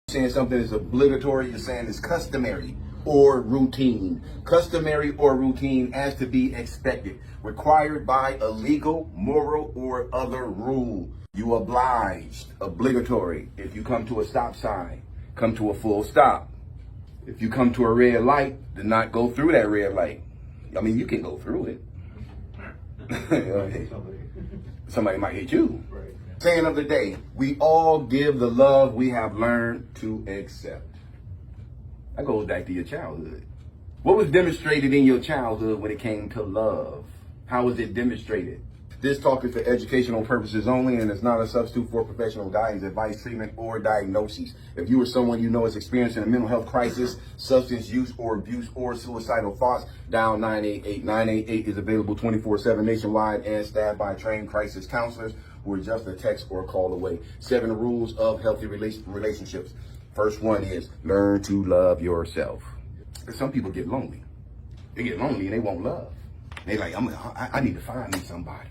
Saying something is obligatory, you're saying it's customary or routine. Customary or routine as to be expected, required by a legal, moral, or other rule. You obliged, obligatory. If you come to a stop sign, come to a full stop. If you come to a red light, do not go through that red light. I mean, you can go through it. Somebody might hit you. Saying of the day, we all give the love we have learned to accept. That goes back to your childhood. What was demonstrated in your childhood when it came to love? How was it demonstrated? This talk is for educational purposes only and is not a substitute for professional guidance, advice, treatment, or diagnoses. If you or someone you know is experiencing a mental health crisis, substance use or abuse, or suicidal thoughts, dial 988. 988 is available 24/7 nationwide and staffed by trained crisis counselors who are just a text or a call away. 7 rules of healthy relationships. First one is learn to love yourself. Some people get lonely. They get lonely and they won't love. They like, I need to find me somebody.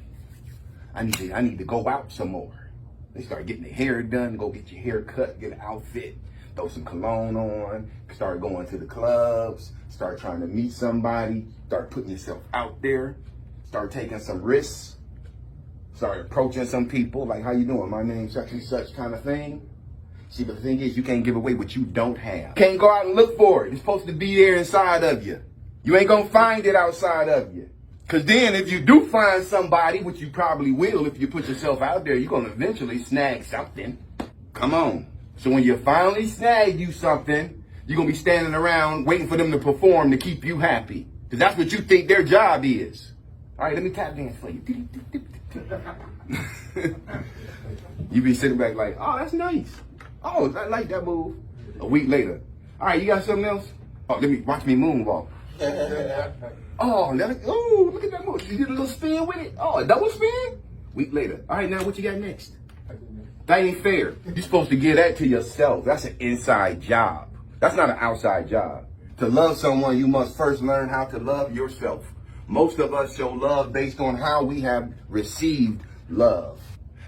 I need to go out some more. They start getting their hair done, go get your hair cut, get an outfit, throw some cologne on, start going to the clubs, start trying to meet somebody, start putting yourself out there, start taking some risks, start approaching some people, like, how you doing? My name's such and such kind of thing. See, but the thing is, you can't give away what you don't have. Can't go out and look for it. It's supposed to be there inside of you. You ain't gonna find it outside of you. Because then if you do find somebody, which you probably will if you put yourself out there, you're going to eventually snag something. Come on. So when you finally snag you something, you're going to be standing around waiting for them to perform to keep you happy. Because that's what you think their job is. All right, let me tap dance for you. You be sitting back like, oh, that's nice. Oh, I like that move. A week later. All right, you got something else? Oh, watch me moonwalk. Oh, look at that move. You did a little spin with it. Oh, a double spin? Week later. All right, now what you got next? That ain't fair. You're supposed to give that to yourself. That's an inside job. That's not an outside job. To love someone, you must first learn how to love yourself. Most of us show love based on how we have received love.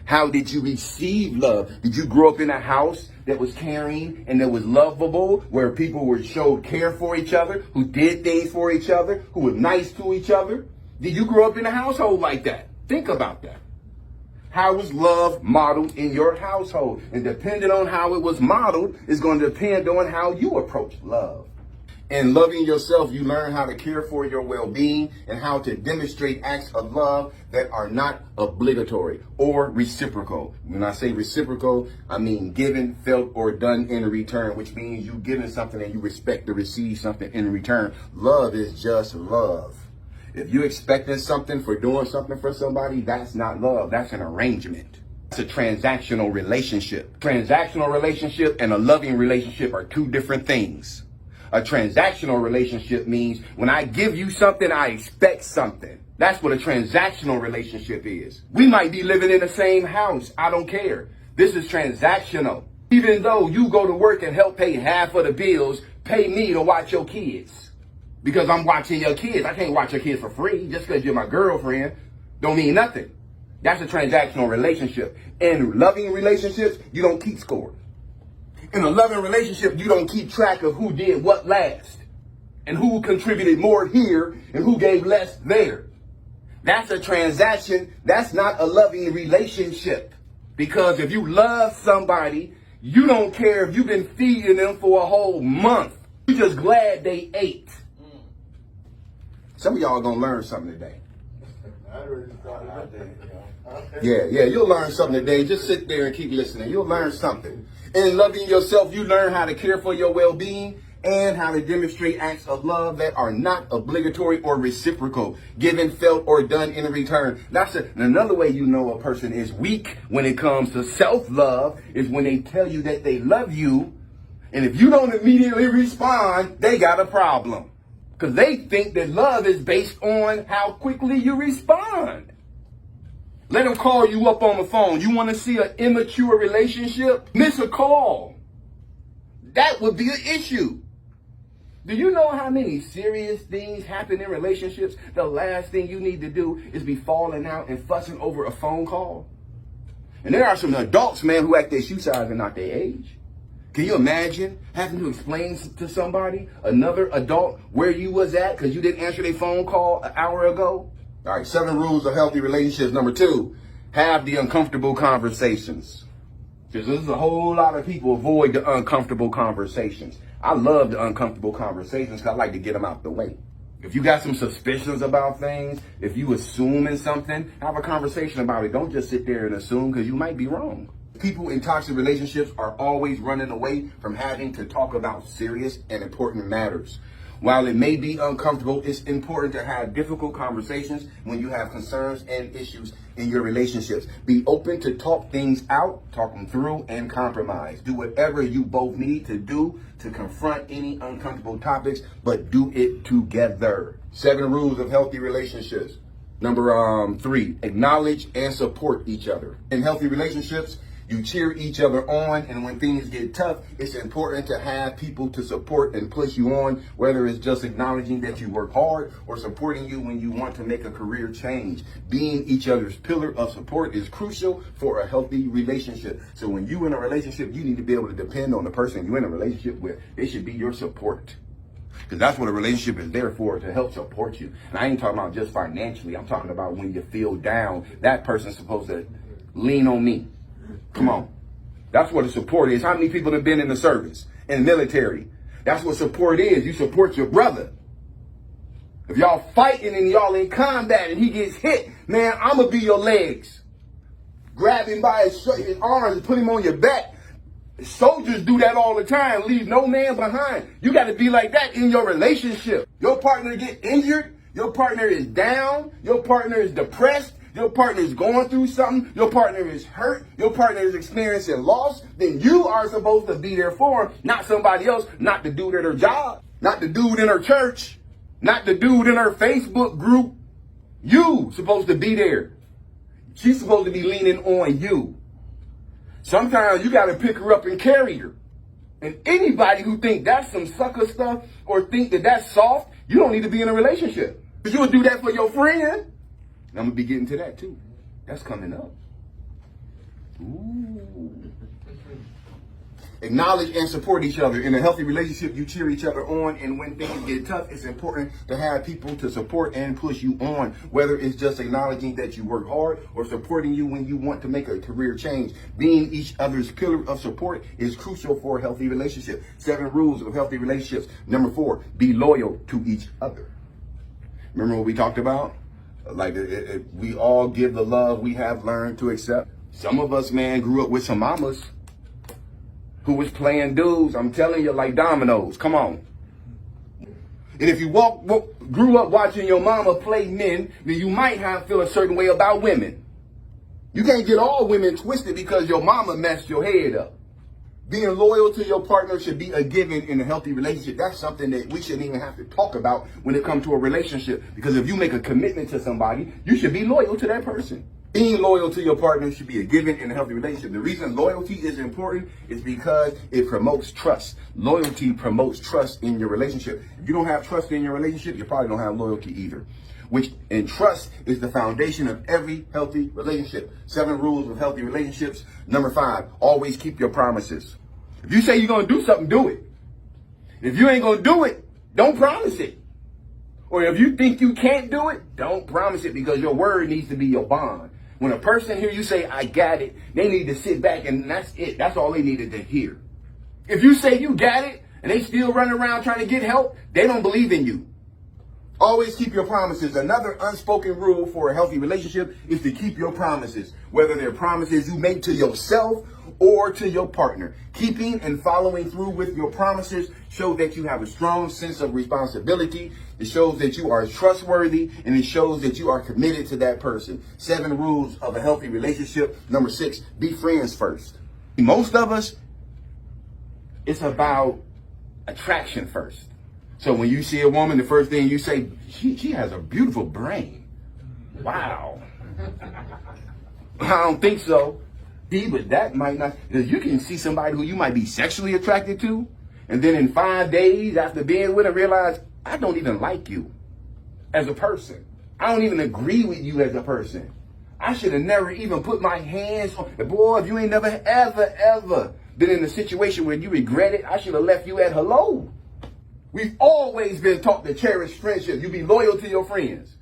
How did you receive love? Did you grow up in a house that was caring and that was lovable, where people were showed care for each other, who did things for each other, who were nice to each other? Did you grow up in a household like that? Think about that. How was love modeled in your household? And depending on how it was modeled is going to depend on how you approach love. In loving yourself, you learn how to care for your well-being and how to demonstrate acts of love that are not obligatory or reciprocal. When I say reciprocal, I mean given, felt, or done in return, which means you giving something and you expect to receive something in return. Love is just love. If you're expecting something for doing something for somebody, that's not love. That's an arrangement. It's a transactional relationship. Transactional relationship and a loving relationship are two different things. A transactional relationship means when I give you something, I expect something. That's what a transactional relationship is. We might be living in the same house. I don't care. This is transactional. Even though you go to work and help pay half of the bills, pay me to watch your kids. Because I'm watching your kids. I can't watch your kids for free. Just because you're my girlfriend don't mean nothing. That's a transactional relationship. In loving relationships, you don't keep score. In a loving relationship, you don't keep track of who did what last and who contributed more here and who gave less there. That's a transaction. That's not a loving relationship. Because if you love somebody, you don't care if you've been feeding them for a whole month. You're just glad they ate. Some of y'all are going to learn something today. Yeah, you'll learn something today. Just sit there and keep listening. You'll learn something. In loving yourself, you learn how to care for your well-being and how to demonstrate acts of love that are not obligatory or reciprocal, given, felt, or done in return. Another way you know a person is weak when it comes to self-love is when they tell you that they love you, and if you don't immediately respond, they got a problem. Because they think that love is based on how quickly you respond. Let them call you up on the phone. You want to see an immature relationship? Miss a call. That would be an issue. Do you know how many serious things happen in relationships? The last thing you need to do is be falling out and fussing over a phone call. And there are some adults, man, who act their shoe size and not their age. Can you imagine having to explain to somebody, another adult, where you was at because you didn't answer their phone call an hour ago? All right, 7 rules of healthy relationships. Number 2, have the uncomfortable conversations. Because there's a whole lot of people avoid the uncomfortable conversations. I love the uncomfortable conversations because I like to get them out the way. If you got some suspicions about things, if you assuming something, have a conversation about it. Don't just sit there and assume because you might be wrong. People in toxic relationships are always running away from having to talk about serious and important matters. While it may be uncomfortable, it's important to have difficult conversations when you have concerns and issues in your relationships. Be open to talk things out, talk them through, and compromise. Do whatever you both need to do to confront any uncomfortable topics, but do it together. 7 rules of healthy relationships. Number 3, acknowledge and support each other. In healthy relationships, you cheer each other on, and when things get tough, it's important to have people to support and push you on, whether it's just acknowledging that you work hard or supporting you when you want to make a career change. Being each other's pillar of support is crucial for a healthy relationship. So when you're in a relationship, you need to be able to depend on the person you're in a relationship with. They should be your support. Because that's what a relationship is there for, to help support you. And I ain't talking about just financially. I'm talking about when you feel down, that person's supposed to lean on me. Come on. That's what a support is. How many people have been in the service, in the military? That's what support is. You support your brother. If y'all fighting and y'all in combat and he gets hit, man, I'm going to be your legs. Grab him by his arms and put him on your back. Soldiers do that all the time. Leave no man behind. You got to be like that in your relationship. Your partner get injured. Your partner is down. Your partner is depressed. Your partner is going through something, your partner is hurt, your partner is experiencing loss, then you are supposed to be there for him, not somebody else, not the dude at her job, not the dude in her church, not the dude in her Facebook group. You supposed to be there. She's supposed to be leaning on you. Sometimes you got to pick her up and carry her. And anybody who think that's some sucker stuff or think that that's soft, you don't need to be in a relationship. Because you'll do that for your friend. And I'm going to be getting to that too. That's coming up. Ooh. Acknowledge and support each other. In a healthy relationship, you cheer each other on. And when things get tough, it's important to have people to support and push you on. Whether it's just acknowledging that you work hard or supporting you when you want to make a career change. Being each other's pillar of support is crucial for a healthy relationship. 7 rules of healthy relationships. Number 4, be loyal to each other. Remember what we talked about? Like, we all give the love we have learned to accept. Some of us, man, grew up with some mamas who was playing dudes, I'm telling you, like dominoes. Come on. And if you grew up watching your mama play men, then you might feel a certain way about women. You can't get all women twisted because your mama messed your head up. Being loyal to your partner should be a given in a healthy relationship. That's something that we shouldn't even have to talk about when it comes to a relationship. Because if you make a commitment to somebody, you should be loyal to that person. Being loyal to your partner should be a given in a healthy relationship. The reason loyalty is important is because it promotes trust. Loyalty promotes trust in your relationship. If you don't have trust in your relationship, you probably don't have loyalty either. And trust is the foundation of every healthy relationship. 7 rules of healthy relationships. Number 5, always keep your promises. If you say you're going to do something, do it. If you ain't going to do it, don't promise it. Or if you think you can't do it, don't promise it, because your word needs to be your bond. When a person hears you say, I got it, they need to sit back and that's it. That's all they needed to hear. If you say you got it and they still run around trying to get help, they don't believe in you. Always keep your promises. Another unspoken rule for a healthy relationship is to keep your promises, whether they're promises you make to yourself or to your partner. Keeping and following through with your promises show that you have a strong sense of responsibility. It shows that you are trustworthy, and it shows that you are committed to that person. 7 rules of a healthy relationship. Number 6, be friends first. Most of us, it's about attraction first. So when you see a woman, the first thing you say, she has a beautiful brain. Wow. I don't think so. But that might not, because you can see somebody who you might be sexually attracted to, and then in 5 days after being with her, realize, I don't even like you as a person. I don't even agree with you as a person. I should have never even put my hands on, boy, if you ain't never, ever been in a situation where you regret it? I should have left you at hello. We've always been taught to cherish friendship. You be loyal to your friends.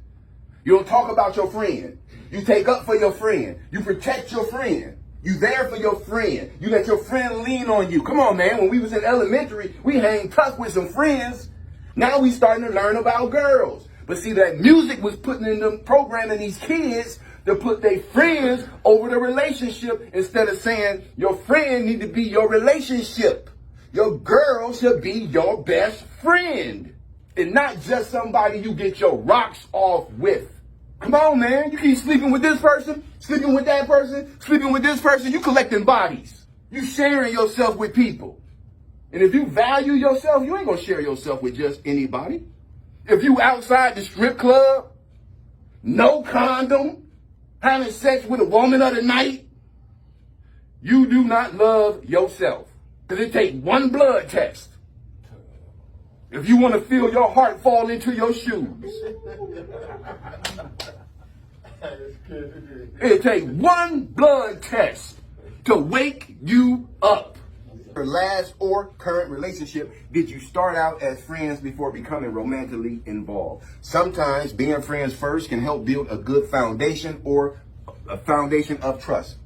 You don't talk about your friend. You take up for your friend. You protect your friend. You there for your friend. You let your friend lean on you. Come on, man. When we was in elementary, we hang tough with some friends. Now we starting to learn about girls. But see, that music was putting in them, programming these kids to put their friends over the relationship instead of saying your friend need to be your relationship. Your girl should be your best friend and not just somebody you get your rocks off with. Come on, man. You keep sleeping with this person, sleeping with that person, sleeping with this person. You collecting bodies. You sharing yourself with people. And if you value yourself, you ain't going to share yourself with just anybody. If you outside the strip club, no condom, having sex with a woman of the night, you do not love yourself. Because it takes one blood test. If you want to feel your heart fall into your shoes. It takes one blood test to wake you up. Your last or current relationship, did you start out as friends before becoming romantically involved? Sometimes being friends first can help build a good foundation or a foundation of trust,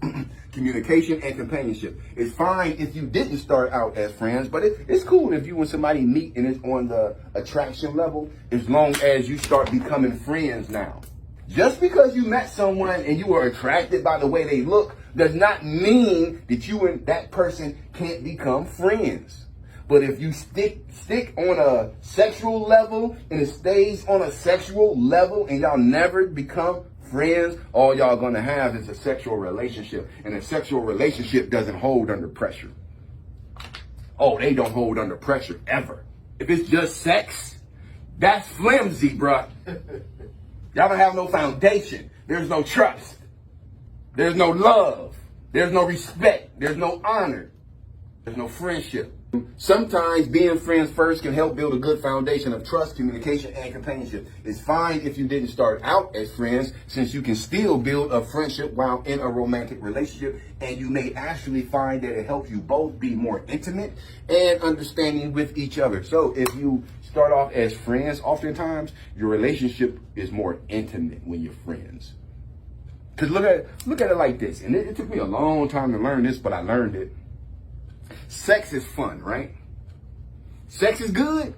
communication, and companionship. It's fine if you didn't start out as friends, but it's cool if you and somebody meet and it's on the attraction level, as long as you start becoming friends now. Just because you met someone and you were attracted by the way they look does not mean that you and that person can't become friends. But if you stick on a sexual level and it stays on a sexual level and y'all never become friends, all y'all gonna have is a sexual relationship. And a sexual relationship doesn't hold under pressure. Oh, they don't hold under pressure ever. If it's just sex, that's flimsy, bruh. Y'all don't have no foundation. There's no trust. There's no love. There's no respect. There's no honor. There's no friendship. Sometimes being friends first can help build a good foundation of trust, communication, and companionship. It's fine if you didn't start out as friends, since you can still build a friendship while in a romantic relationship, and you may actually find that it helps you both be more intimate and understanding with each other. So if you start off as friends, oftentimes your relationship is more intimate when you're friends. Because look at it like this, and it took me a long time to learn this, but I learned it. Sex is fun, right? Sex is good.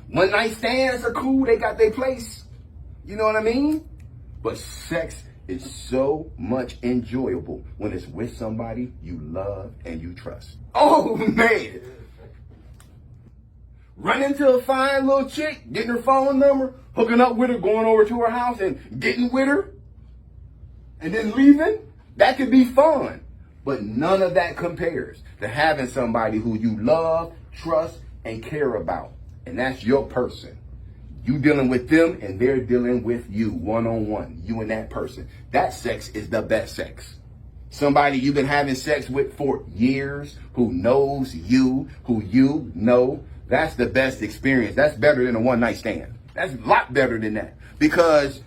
One night stands are cool. They got their place. You know what I mean? But sex is so much enjoyable when it's with somebody you love and you trust. Oh, man. Run into a fine little chick, getting her phone number, hooking up with her, going over to her house and getting with her, and then leaving. That could be fun. But none of that compares to having somebody who you love, trust, and care about. And that's your person. You dealing with them and they're dealing with you one-on-one, you and that person. That sex is the best sex. Somebody you've been having sex with for years, who knows you, who you know. That's the best experience. That's better than a one-night stand. That's a lot better than that. Because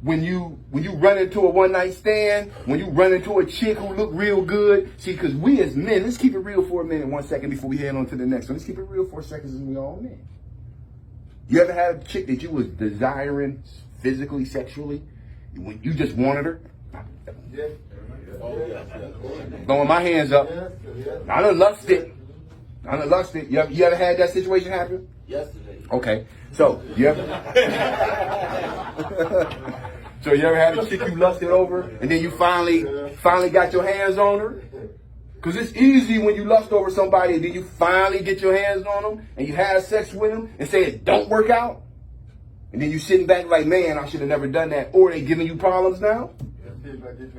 when you run into a one-night stand, when you run into a chick who look real good, see, because we as men, let's keep it real for a minute, 1 second before we head on to the next one. Let's keep it real for a second since we all men. You ever had a chick that you was desiring physically, sexually, when you just wanted her? Yeah. Throwing my hands up. I done lusted. You ever had that situation happen? Yesterday. Okay. So, you ever had a chick you lusted over and then you finally got your hands on her? Because it's easy when you lust over somebody and then you finally get your hands on them and you have sex with them and say it don't work out. And then you sitting back like, man, I should have never done that. Or they giving you problems now.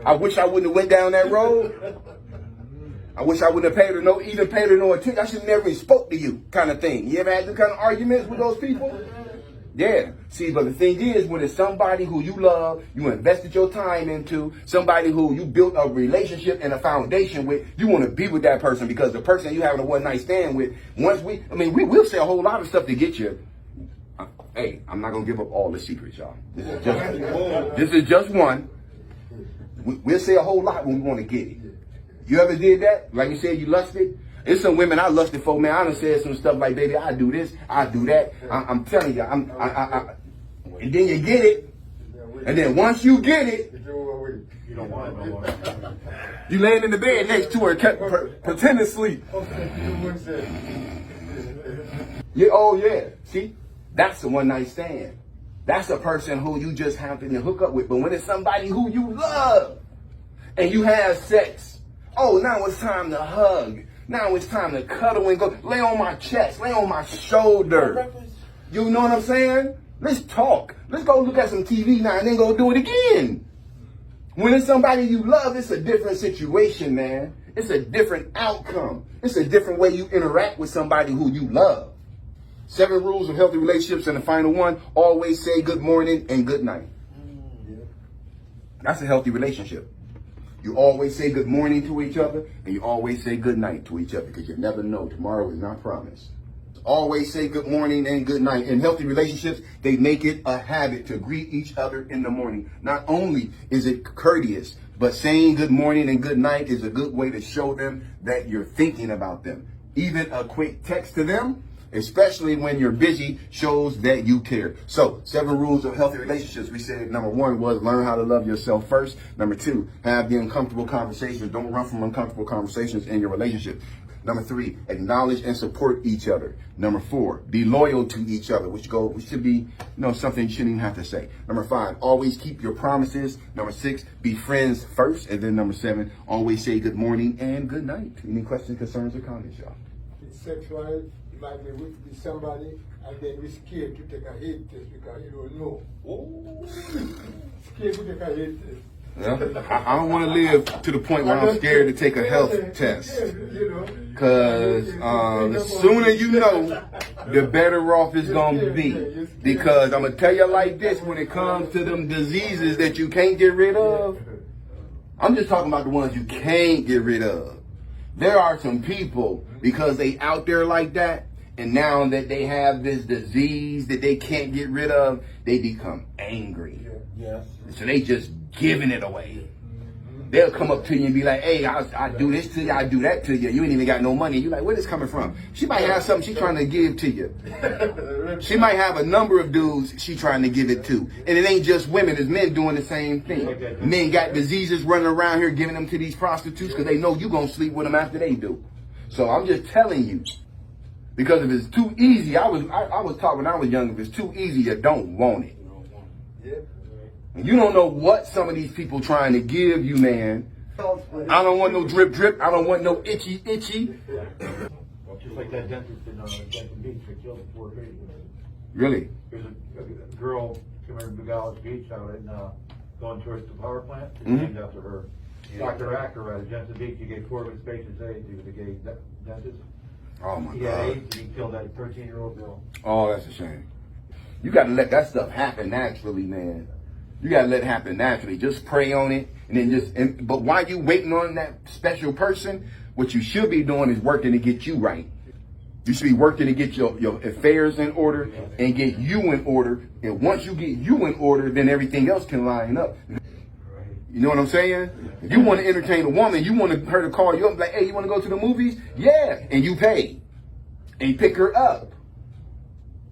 I wish I wouldn't have went down that road. I wish I wouldn't have paid her no attention. I should have never even spoke to you, kind of thing. You ever had those kind of arguments with those people? Yeah. See, but the thing is, when it's somebody who you love, you invested your time into, somebody who you built a relationship and a foundation with, you want to be with that person, because the person you having a one-night stand with, we'll say a whole lot of stuff to get you. Hey, I'm not going to give up all the secrets, y'all. This is just one. We'll say a whole lot when we want to get it. You ever did that? Like you said, you lusted? There's some women I lusted for, man. I done said some stuff like, baby, I do this, I do that. I'm telling you, and then you get it. And then once you get it, You don't want it no more. you laying in the bed next to her, pretend to sleep. Yeah, oh yeah. See, that's a one night stand. That's a person who you just happen to hook up with. But when it's somebody who you love and you have sex, oh, now it's time to hug. Now it's time to cuddle and go lay on my chest, lay on my shoulder. You know what I'm saying? Let's talk. Let's go look at some TV now and then go do it again. When it's somebody you love, it's a different situation, man. It's a different outcome. It's a different way you interact with somebody who you love. 7 rules of healthy relationships, and the final one, always say good morning and good night. That's a healthy relationship. You always say good morning to each other, and you always say good night to each other, because you never know. Tomorrow is not promised. Always say good morning and good night. In healthy relationships, they make it a habit to greet each other in the morning. Not only is it courteous, but saying good morning and good night is a good way to show them that you're thinking about them. Even a quick text to them, especially when you're busy, shows that you care. So, 7 rules of healthy relationships. We said number 1 was learn how to love yourself first. Number 2, have the uncomfortable conversations. Don't run from uncomfortable conversations in your relationship. Number 3, acknowledge and support each other. Number 4, be loyal to each other, which should be, something you shouldn't even have to say. Number 5, always keep your promises. Number 6, be friends first. And then number 7, always say good morning and good night. Any questions, concerns, or comments, y'all? It's sexual. You might be with somebody and then be scared to take a hate test because you don't know. Scared to take a hate test. Yeah. I don't want to live to the point where I'm scared to take a health test. Because the sooner you know, the better off it's going to be. Because I'm going to tell you like this, when it comes to them diseases that you can't get rid of, I'm just talking about the ones you can't get rid of. There are some people, because they out there like that, and now that they have this disease that they can't get rid of, they become angry. Yes. So they just giving it away. They'll come up to you and be like, hey, I do this to you, I do that to you. You ain't even got no money. You like, where this coming from? She might have something she's trying to give to you. She might have a number of dudes she's trying to give it to. And it ain't just women, it's men doing the same thing. Men got diseases running around here giving them to these prostitutes because they know you going to sleep with them after they do. So I'm just telling you. Because if it's too easy, I was taught when I was young, if it's too easy, you don't want it. You don't know what some of these people trying to give you, man. I don't want no drip drip. I don't want no itchy itchy. Just like that dentist in Denton Beach that killed 4 people. Really? There's a girl came here to Nogales Beach out in going towards the power plant. It's Mhm. named after her. Dr. Acker at Denton Beach, he gave 4 of his patients AIDS. He was a gay dentist. Oh my He had God. AIDS and he killed that 13-year-old girl. Oh, that's a shame. You got to let that stuff happen naturally, man. You got to let it happen naturally. Just pray on it. And then but while you waiting on that special person, what you should be doing is working to get you right. You should be working to get your affairs in order and get you in order. And once you get you in order, then everything else can line up. You know what I'm saying? If you want to entertain a woman, you want her to call you up like, hey, you want to go to the movies? Yeah. And you pay. And you pick her up.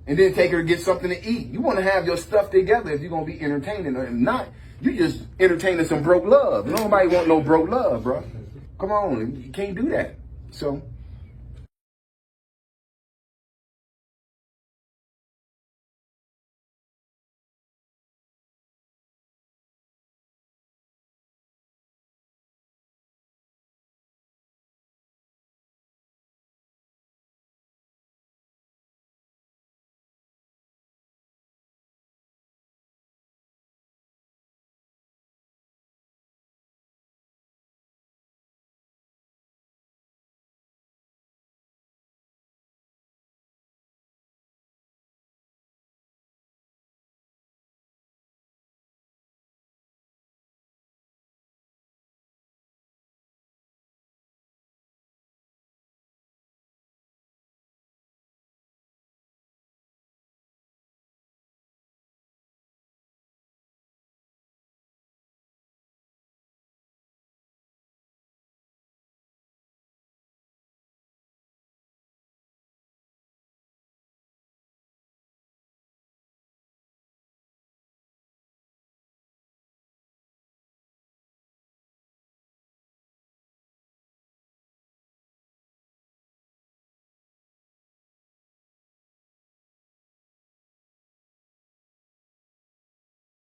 And then take her to get something to eat. You want to have your stuff together if you're going to be entertaining her. If not, you just entertaining some broke love. Nobody want no broke love, bro. Come on. You can't do that. So